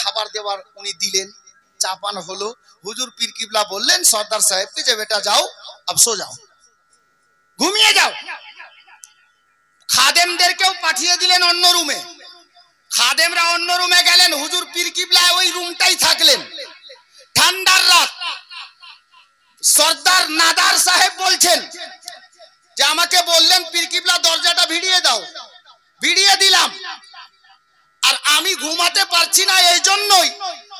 খাবার দেওয়ার উনি দিলেন, চাপান হলো। হুজুর পীর কিবলা বললেন সর্দার সাহেবকে যে বেটা যাও, আব সো যাও, ঘুমিয়ে যাও। খাদেমদেরকেও পাঠিয়ে দিলেন অন্য রুমে। খাদেমরা অন্য রুমে গেলেন, হুজুর পীর কিবলা ওই রুমটাই থাকলেন। ঠান্ডার রাত। সর্দার নাদার সাহেব বলছেন যে আমাকে বললেন পীর কিবলা দরজাটা ভিড়িয়ে দাও, ভিড়িয়ে দিলাম। আর আমি ঘুমাতে পারছি না এই জন্যই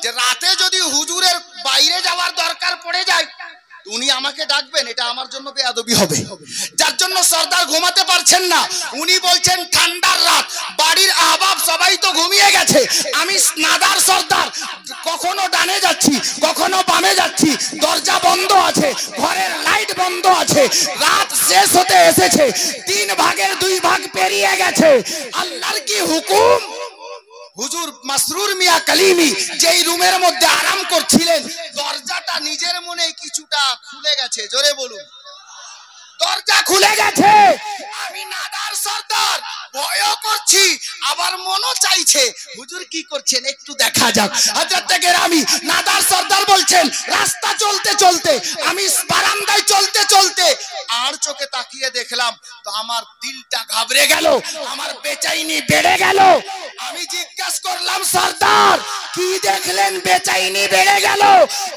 যে রাতে যদি হুজুরের বাইরে যাওয়ার দরকার পড়ে যায় উনি আমাকে ডাকবেন, এটা আমার জন্য বেয়াদবি হবে, যার জন্য সর্দার ঘুমাতে পারছেন না। উনি বলছেন ঠান্ডার রাত, বাড়ির আহবাব সবাই তো ঘুমিয়ে গেছে, আমি নাদার সর্দার কখনো ডানে যাচ্ছি কখনো বামে যাচ্ছি, দরজা বন্ধ আছে, ঘরের লাইট বন্ধ আছে, রাত শেষ হতে এসেছে, 3 ভাগের 2 ভাগ পেরিয়ে গেছে, আল্লাহর কি হুকুম। হুজুর মাসরুর মিয়া কালিমি যেই রুমের মধ্যে আরাম করছিলেন দরজাটা নিজের মনে কিছুটা খুলে গেছে, জোরে বলুন, দরজা খুলে গেছে। আমি নাদার সর্দার ভয় করছি, আবার মনও চাইছে হুজুর কি করছেন একটু দেখা যাক। হযরত গেরামি নাদার সর্দার বলছেন রাস্তা চলতে চলতে আমি বারান্দায় চলতে চলতে আর চোখে তাকিয়ে দেখলাম তো আমার দিলটা ঘাবড়ে গেল, আমার বেচাইনি বেড়ে গেল। আমি জিজ্ঞাসা করলাম সর্দার কি দেখলেন বেচাইনি বেড়ে গেল?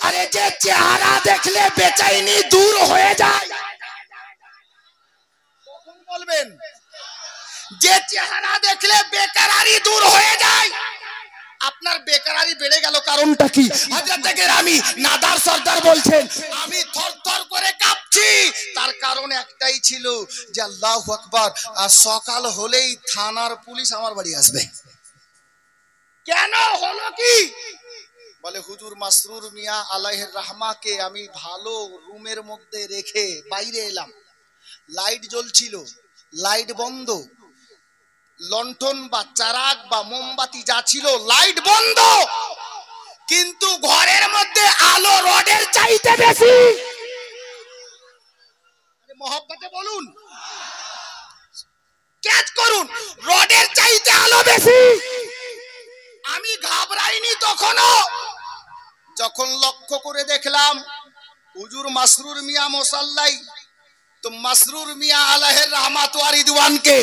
আরে যে চেহারা দেখলে বেচাইনি দূর হয়ে যায়, কখন বলবেন? যে চেহারা দেখলে বেকরারি দূর হয়ে যায়। আপনার বেকরারি বেড়ে গেল, কারণটা কি? হযরত গেরামি নাদার সর্দার বলছেন আমি থরথর করে কাঁপছি, তার কারণ একটাই ছিল যে আল্লাহু আকবার, সকাল হলেই থানার পুলিশ আমার বাড়ি আসবে। কেন হলো কি? বলে হুজুর মাসরুর মিয়া আলাইহির রাহমাকে আমি ভালো রুমের মধ্যে রেখে বাইরে এলাম, লাইট জ্বলছিল, লাইট বন্ধ, লণ্ঠন বা চারাক বা মোমবাতি যা ছিল লাইট বন্ধ, কিন্তু ঘরের মধ্যে আলো রডের চাইতে বেশি। মহব্বতে বলুন, ক্যাচ করুন, রডের চাইতে আলো বেশি। আমি ঘাবড়াইনি তখনও, যখন লক্ষ্য করে দেখলাম হুজুর মাসরুর মিয়া মুসাল্লাই, তো মাসরুর মিয়া আলাইহির রাহমাত ওয়া রিদওয়ানকে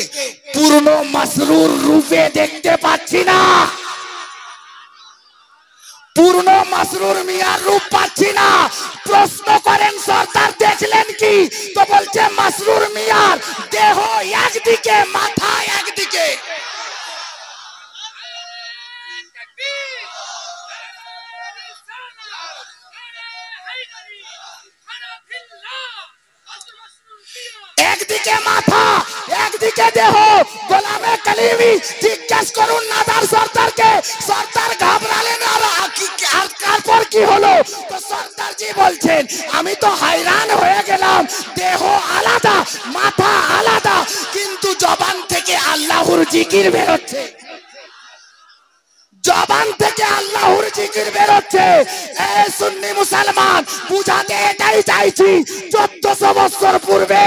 পূর্ণ মাসরুর রূপে দেখতে পাচ্ছি না, পূর্ণ মাসরুর মিয়ার রূপ পাচ্ছি না। প্রশ্ন করেন সর্দার দেখলেন কি? তো বলছে মাসরুর মিয়ার দেহ একদিকে, মাথা একদিকে। একদিকে মাথা একদিকে দেহ। গোলামে কালিমি জিজ্ঞেস করুন নাদার সর্দারকে, সর্দার ঘাবড়ালেন আর তারপর কি হলো? তো সর্দার জি বলছেন আমি তো হায়রান হয়ে গেলাম, দেহ আলাদা মাথা আলাদা, কিন্তু জবান থেকে আল্লাহর জিকির বেরোচ্ছে, জবান থেকে আল্লাহর জিকির বেরোচ্ছে। এই সুন্নি মুসলমান বুঝাতে এটাই চাইছি, 1400 বছর পূর্বে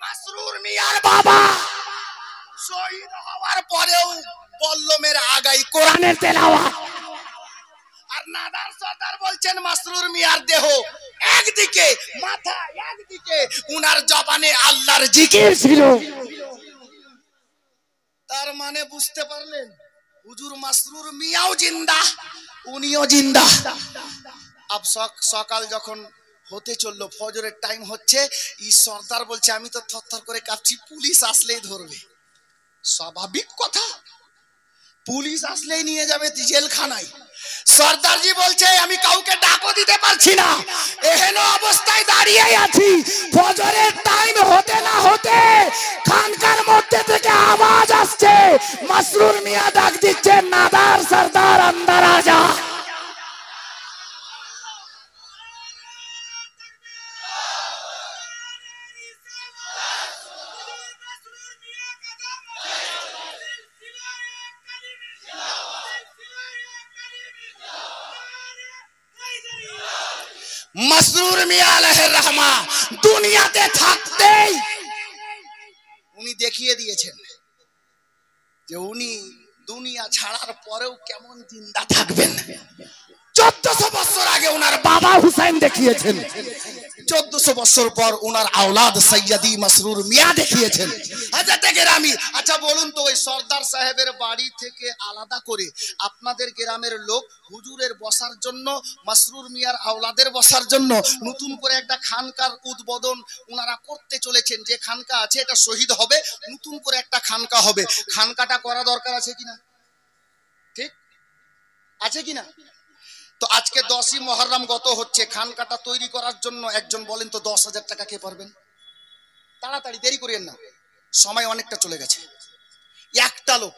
মাসরুর মিয়ার বাবা শহীদ হওয়ার পরেও বল্লমের আগাই কোরআনের তেলাওয়াত, আর নাদার সর্দার বলছেন মাসরুর মিয়ার দেহ একদিকে মাথা একদিকে, উনার জবানে আল্লাহর জিকির ছিল। তার মানে বুঝতে পারলেন হুজুর মাসরুর মিয়াও জিন্দা, উনিও জিন্দা। আব সকাল যখন হতে চললো, ফজরের টাইম হচ্ছে, ই সর্দার বলছে আমি তো থরথর করে কাঁপছি, পুলিশ আসলেই ধরবে। স্বাভাবিক কথা, পুলিশ আসলেই নিয়ে যাবে জেলখানায়। সর্দারজি বলছে আমি কাউকে ডাকও দিতে পারছি না, এহেন অবস্থায় দাঁড়িয়ে আছি। ফজরের টাইম হতে না হতে খানকার মধ্যে থেকে আওয়াজ আসছে, মাসরুর মিয়া ডাক দিচ্ছে নাদার সর্দার আন্দার আজা। মাসরুর মিয়া আলাইহির রাহমা দুনিয়াতে থাকতেই উনি দেখিয়ে দিয়েছেন যে উনি দুনিয়া ছাড়ার পরেও কেমন জিন্দা থাকবেন। 1400 বছর আগে ওনার বাবা হুসাইন দেখিয়েছেন, 1400 বছর পর ওনার আওলাদ সৈয়দি মাসরুর মিয়া দেখিয়েছেন। হাজরাতে গ্রামী, আচ্ছা বলুন তো, ওই সর্দার সাহেবের বাড়ি থেকে আলাদা করে আপনাদের গ্রামের লোক হুজুরের বসার জন্য, মাসরুর মিয়ার আওলাদের বসার জন্য নতুন করে একটা খানকার উদ্বোধন ওনারা করতে চলেছেন। যে খানকা আছে এটা শহীদ হবে, নতুন করে একটা খানকা হবে। খানকাটা করা দরকার আছে কিনা? ঠিক আছে কিনা? তো আজকে 10ই মুহররম গত হচ্ছে, খানকাটা তৈরি করার জন্য একজন বলেন তো 10,000 টাকা কে পারবেন? তাড়াতাড়ি, দেরি করিয়েন না, সময় অনেকটা চলে গেছে। একটা লোক